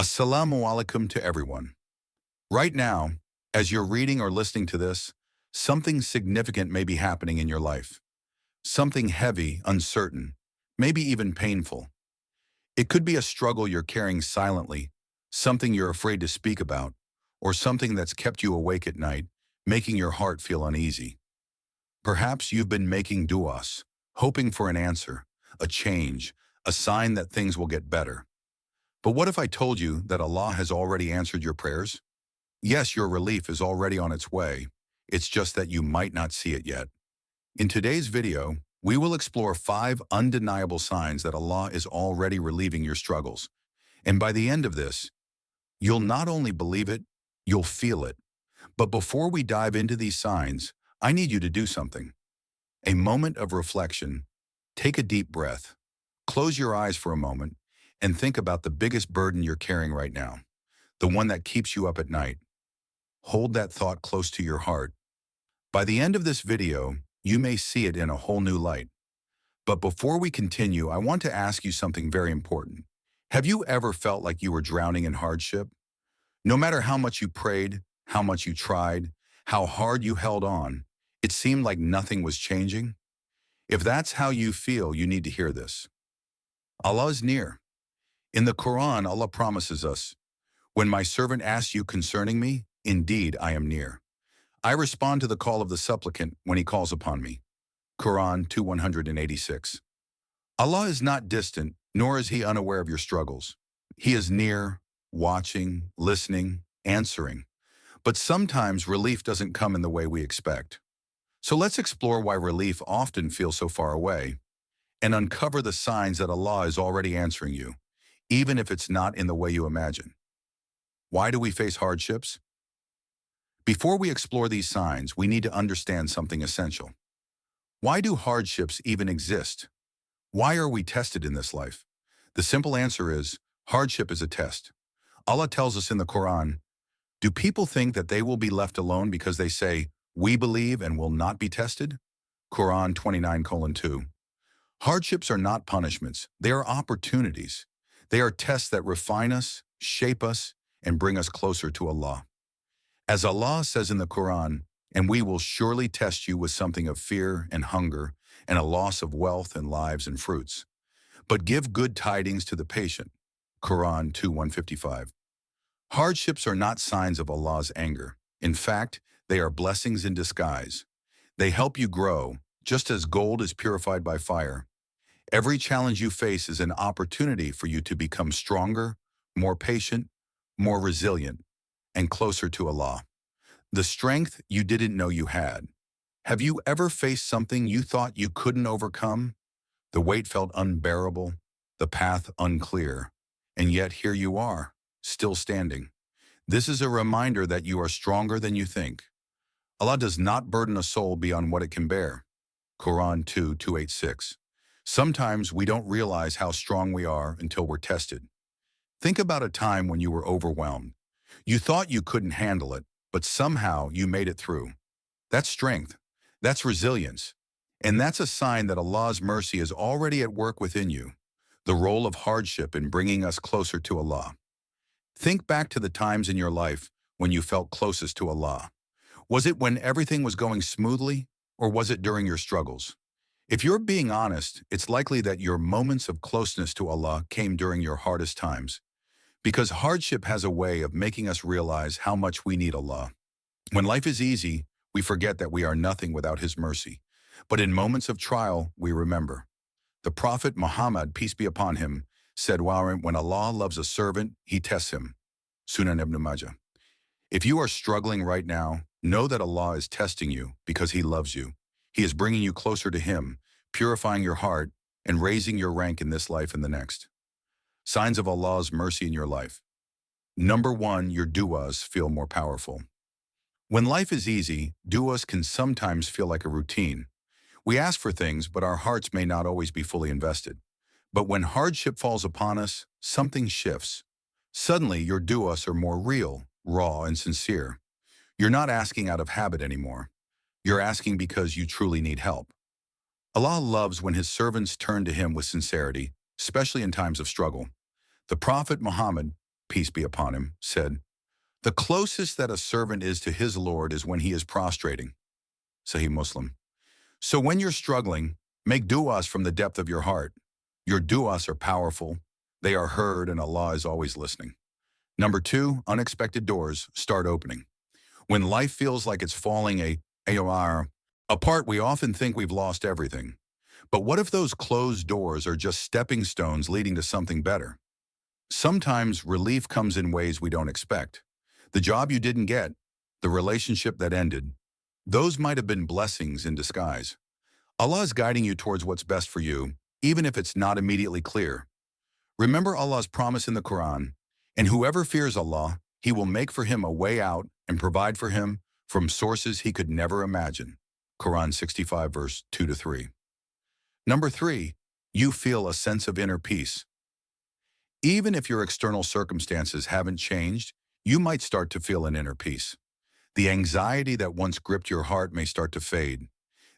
Assalamu alaikum to everyone. Right now, as you're reading or listening to this, something significant may be happening in your life. Something heavy, uncertain, maybe even painful. It could be a struggle you're carrying silently, something you're afraid to speak about, or something that's kept you awake at night, making your heart feel uneasy. Perhaps you've been making du'as, hoping for an answer, a change, a sign that things will get better. But what if I told you that Allah has already answered your prayers? Yes, your relief is already on its way. It's just that you might not see it yet. In today's video, we will explore 5 undeniable signs that Allah is already relieving your struggles. And by the end of this, you'll not only believe it, you'll feel it. But before we dive into these signs, I need you to do something. A moment of reflection. Take a deep breath. Close your eyes for a moment and think about the biggest burden you're carrying right now, the one that keeps you up at night. Hold that thought close to your heart. By the end of this video, you may see it in a whole new light. But before we continue, I want to ask you something very important. Have you ever felt like you were drowning in hardship? No matter how much you prayed, how much you tried, how hard you held on, it seemed like nothing was changing? If that's how you feel, you need to hear this. Allah is near. In the Quran, Allah promises us, "When my servant asks you concerning me, indeed I am near. I respond to the call of the supplicant when he calls upon me." Quran 2:186. Allah is not distant, nor is he unaware of your struggles. He is near, watching, listening, answering. But sometimes relief doesn't come in the way we expect. So let's explore why relief often feels so far away and uncover the signs that Allah is already answering you, even if it's not in the way you imagine. Why do we face hardships? Before we explore these signs, we need to understand something essential. Why do hardships even exist? Why are we tested in this life? The simple answer is, hardship is a test. Allah tells us in the Quran, "Do people think that they will be left alone because they say, 'We believe and will not be tested'?" Quran 29:2. Hardships are not punishments. They are opportunities. They are tests that refine us, shape us, and bring us closer to Allah. As Allah says in the Quran, "And we will surely test you with something of fear and hunger and a loss of wealth and lives and fruits. But give good tidings to the patient." Quran 2:155. Hardships are not signs of Allah's anger. In fact, they are blessings in disguise. They help you grow, just as gold is purified by fire. Every challenge you face is an opportunity for you to become stronger, more patient, more resilient, and closer to Allah. The strength you didn't know you had. Have you ever faced something you thought you couldn't overcome? The weight felt unbearable, the path unclear, and yet here you are, still standing. This is a reminder that you are stronger than you think. Allah does not burden a soul beyond what it can bear. Quran 2:286. Sometimes we don't realize how strong we are until we're tested. Think about a time when you were overwhelmed. You thought you couldn't handle it, but somehow you made it through. That's strength. That's resilience. And that's a sign that Allah's mercy is already at work within you. The role of hardship in bringing us closer to Allah. Think back to the times in your life when you felt closest to Allah. Was it when everything was going smoothly, or was it during your struggles? If you're being honest, it's likely that your moments of closeness to Allah came during your hardest times. Because hardship has a way of making us realize how much we need Allah. When life is easy, we forget that we are nothing without His mercy. But in moments of trial, we remember. The Prophet Muhammad, peace be upon him, said, "When Allah loves a servant, He tests him." Sunan ibn Majah. If you are struggling right now, know that Allah is testing you because He loves you. He is bringing you closer to Him, purifying your heart, and raising your rank in this life and the next. Signs of Allah's mercy in your life. Number 1, your du'as feel more powerful. When life is easy, du'as can sometimes feel like a routine. We ask for things, but our hearts may not always be fully invested. But when hardship falls upon us, something shifts. Suddenly, your du'as are more real, raw, and sincere. You're not asking out of habit anymore. You're asking because you truly need help. Allah loves when His servants turn to Him with sincerity, especially in times of struggle. The Prophet Muhammad, peace be upon him, said, "The closest that a servant is to his Lord is when he is prostrating." Sahih Muslim. So when you're struggling, make du'as from the depth of your heart. Your du'as are powerful, they are heard, and Allah is always listening. Number two, unexpected doors start opening. When life feels like it's falling apart, we often think we've lost everything. But what if those closed doors are just stepping stones leading to something better? Sometimes relief comes in ways we don't expect. The job you didn't get, the relationship that ended, those might have been blessings in disguise. Allah is guiding you towards what's best for you, even if it's not immediately clear. Remember Allah's promise in the Quran, "And whoever fears Allah, He will make for him a way out and provide for him from sources he could never imagine." Quran 65 verse 2-3. Number three, you feel a sense of inner peace. Even if your external circumstances haven't changed, you might start to feel an inner peace. The anxiety that once gripped your heart may start to fade.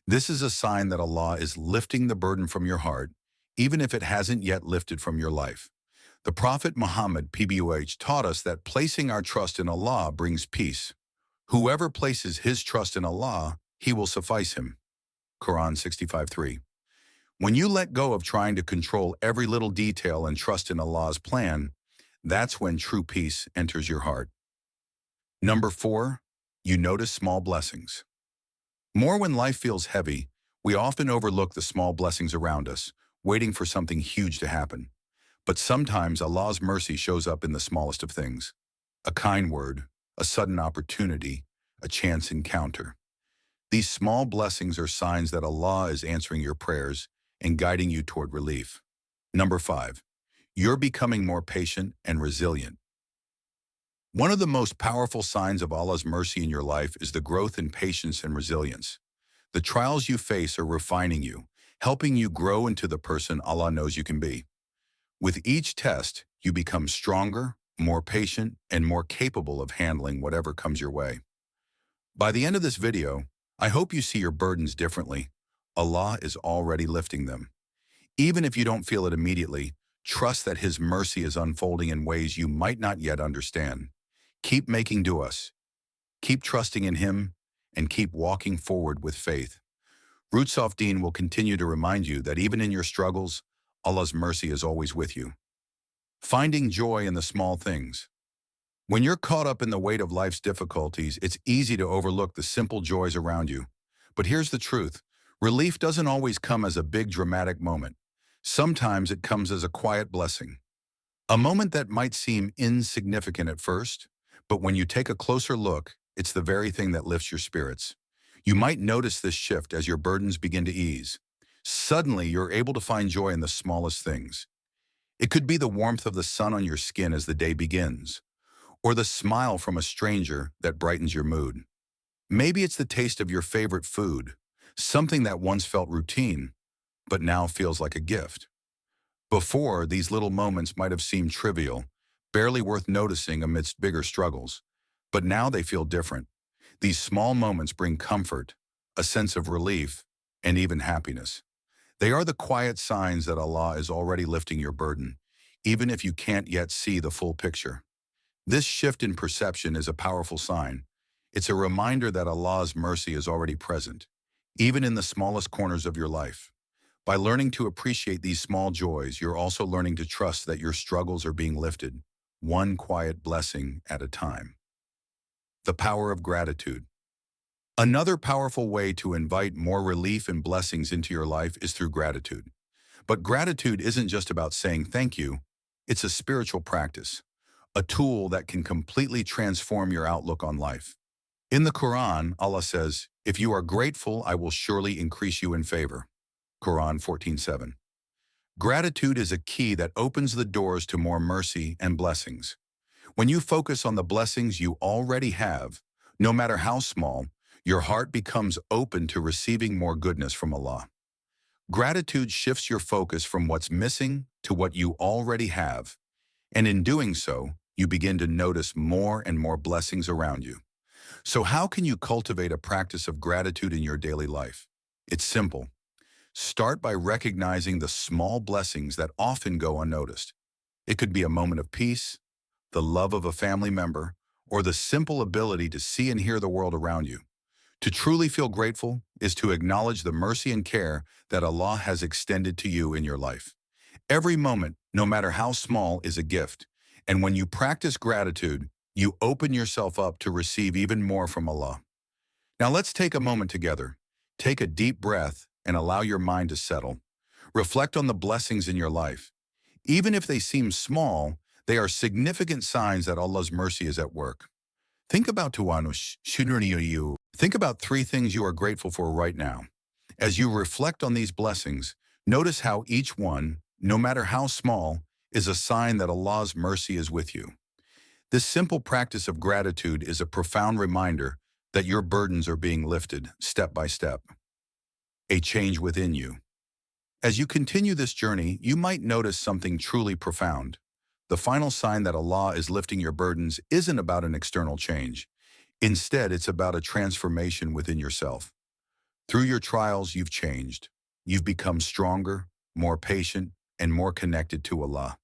This is a sign that Allah is lifting the burden from your heart, even if it hasn't yet lifted from your life. The Prophet Muhammad PBUH taught us that placing our trust in Allah brings peace. Whoever places his trust in Allah, He will suffice him. Quran 65:3. When you let go of trying to control every little detail and trust in Allah's plan, that's when true peace enters your heart. Number four, you notice small blessings. More when life feels heavy, we often overlook the small blessings around us, waiting for something huge to happen. But sometimes Allah's mercy shows up in the smallest of things. A kind word, a sudden opportunity, a chance encounter. These small blessings are signs that Allah is answering your prayers and guiding you toward relief. Number five, you're becoming more patient and resilient. One of the most powerful signs of Allah's mercy in your life is the growth in patience and resilience. The trials you face are refining you, helping you grow into the person Allah knows you can be. With each test, you become stronger, more patient, and more capable of handling whatever comes your way. By the end of this video, I hope you see your burdens differently. Allah is already lifting them. Even if you don't feel it immediately, trust that His mercy is unfolding in ways you might not yet understand. Keep making du'as, keep trusting in Him, and keep walking forward with faith. Roots of Deen will continue to remind you that even in your struggles, Allah's mercy is always with you. Finding joy in the small things. When you're caught up in the weight of life's difficulties, it's easy to overlook the simple joys around you. But here's the truth. Relief doesn't always come as a big dramatic moment. Sometimes it comes as a quiet blessing. A moment that might seem insignificant at first, but when you take a closer look, it's the very thing that lifts your spirits. You might notice this shift as your burdens begin to ease. Suddenly, you're able to find joy in the smallest things. It could be the warmth of the sun on your skin as the day begins, or the smile from a stranger that brightens your mood. Maybe it's the taste of your favorite food, something that once felt routine, but now feels like a gift. Before, these little moments might have seemed trivial, barely worth noticing amidst bigger struggles, but now they feel different. These small moments bring comfort, a sense of relief, and even happiness. They are the quiet signs that Allah is already lifting your burden, even if you can't yet see the full picture. This shift in perception is a powerful sign. It's a reminder that Allah's mercy is already present, even in the smallest corners of your life. By learning to appreciate these small joys, you're also learning to trust that your struggles are being lifted, one quiet blessing at a time. The power of gratitude. Another powerful way to invite more relief and blessings into your life is through gratitude. But gratitude isn't just about saying thank you, it's a spiritual practice, a tool that can completely transform your outlook on life. In the Quran, Allah says, "If you are grateful, I will surely increase you in favor." Quran 14:7. Gratitude is a key that opens the doors to more mercy and blessings. When you focus on the blessings you already have, no matter how small, your heart becomes open to receiving more goodness from Allah. Gratitude shifts your focus from what's missing to what you already have, and in doing so, you begin to notice more and more blessings around you. So how can you cultivate a practice of gratitude in your daily life? It's simple. Start by recognizing the small blessings that often go unnoticed. It could be a moment of peace, the love of a family member, or the simple ability to see and hear the world around you. To truly feel grateful is to acknowledge the mercy and care that Allah has extended to you in your life. Every moment, no matter how small, is a gift. And when you practice gratitude, you open yourself up to receive even more from Allah. Now let's take a moment together. Take a deep breath and allow your mind to settle. Reflect on the blessings in your life. Even if they seem small, they are significant signs that Allah's mercy is at work. Think about Think about three things you are grateful for right now. As you reflect on these blessings, notice how each one, no matter how small, is a sign that Allah's mercy is with you. This simple practice of gratitude is a profound reminder that your burdens are being lifted step by step. A change within you. As you continue this journey, you might notice something truly profound. The final sign that Allah is lifting your burdens isn't about an external change. Instead, it's about a transformation within yourself. Through your trials, you've changed. You've become stronger, more patient, and more connected to Allah.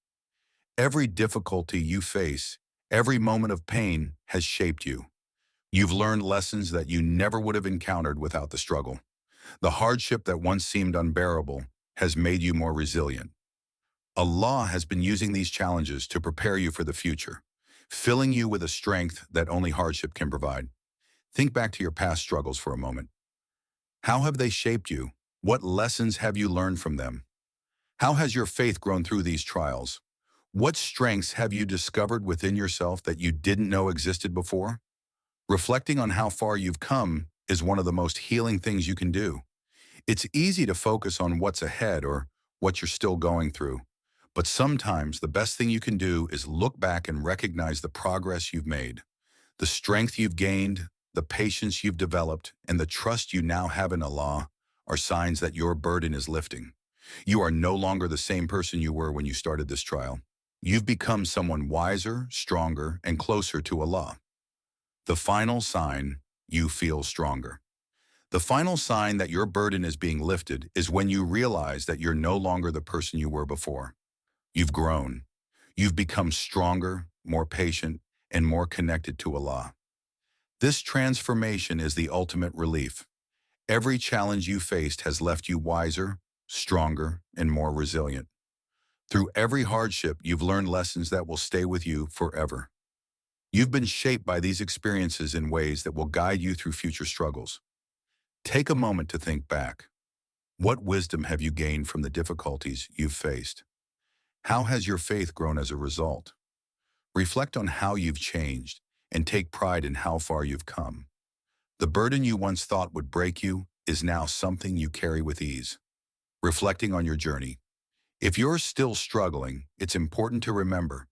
Every difficulty you face, every moment of pain has shaped you. You've learned lessons that you never would have encountered without the struggle. The hardship that once seemed unbearable has made you more resilient. Allah has been using these challenges to prepare you for the future, filling you with a strength that only hardship can provide. Think back to your past struggles for a moment. How have they shaped you? What lessons have you learned from them? How has your faith grown through these trials? What strengths have you discovered within yourself that you didn't know existed before? Reflecting on how far you've come is one of the most healing things you can do. It's easy to focus on what's ahead or what you're still going through, but sometimes the best thing you can do is look back and recognize the progress you've made, the strength you've gained, the patience you've developed, and the trust you now have in Allah are signs that your burden is lifting. You are no longer the same person you were when you started this trial. You've become someone wiser, stronger, and closer to Allah. The final sign, you feel stronger. The final sign that your burden is being lifted is when you realize that you're no longer the person you were before. You've grown. You've become stronger, more patient, and more connected to Allah. This transformation is the ultimate relief. Every challenge you faced has left you wiser, stronger, and more resilient. Through every hardship, you've learned lessons that will stay with you forever. You've been shaped by these experiences in ways that will guide you through future struggles. Take a moment to think back. What wisdom have you gained from the difficulties you've faced? How has your faith grown as a result? Reflect on how you've changed and take pride in how far you've come. The burden you once thought would break you is now something you carry with ease. Reflecting on your journey. If you're still struggling, it's important to remember,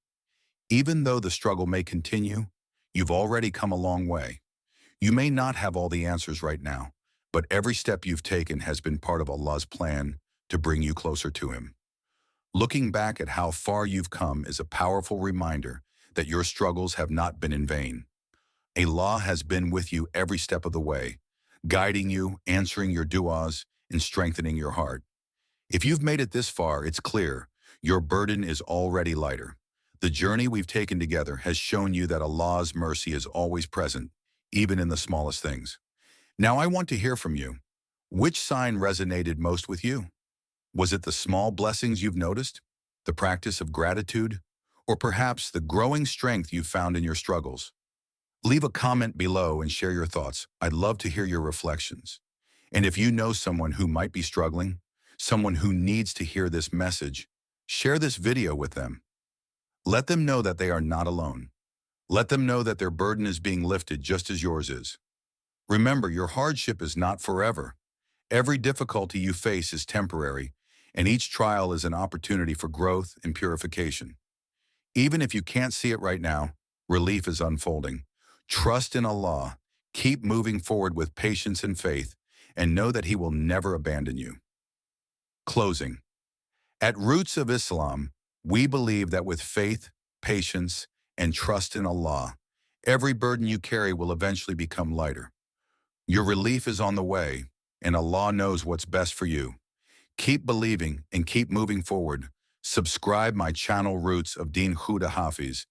even though the struggle may continue, you've already come a long way. You may not have all the answers right now, but every step you've taken has been part of Allah's plan to bring you closer to Him. Looking back at how far you've come is a powerful reminder that your struggles have not been in vain. Allah has been with you every step of the way, guiding you, answering your du'as, and strengthening your heart. If you've made it this far, it's clear your burden is already lighter. The journey we've taken together has shown you that Allah's mercy is always present, even in the smallest things. Now I want to hear from you. Which sign resonated most with you? Was it the small blessings you've noticed, the practice of gratitude, or perhaps the growing strength you've found in your struggles? Leave a comment below and share your thoughts. I'd love to hear your reflections. And if you know someone who might be struggling, someone who needs to hear this message, share this video with them. Let them know that they are not alone. Let them know that their burden is being lifted just as yours is. Remember, your hardship is not forever. Every difficulty you face is temporary, and each trial is an opportunity for growth and purification. Even if you can't see it right now, relief is unfolding. Trust in Allah, keep moving forward with patience and faith, and know that He will never abandon you. Closing. At Roots of Islam, we believe that with faith, patience, and trust in Allah, every burden you carry will eventually become lighter. Your relief is on the way, and Allah knows what's best for you. Keep believing and keep moving forward. Subscribe my channel Roots of Deen Huda Hafiz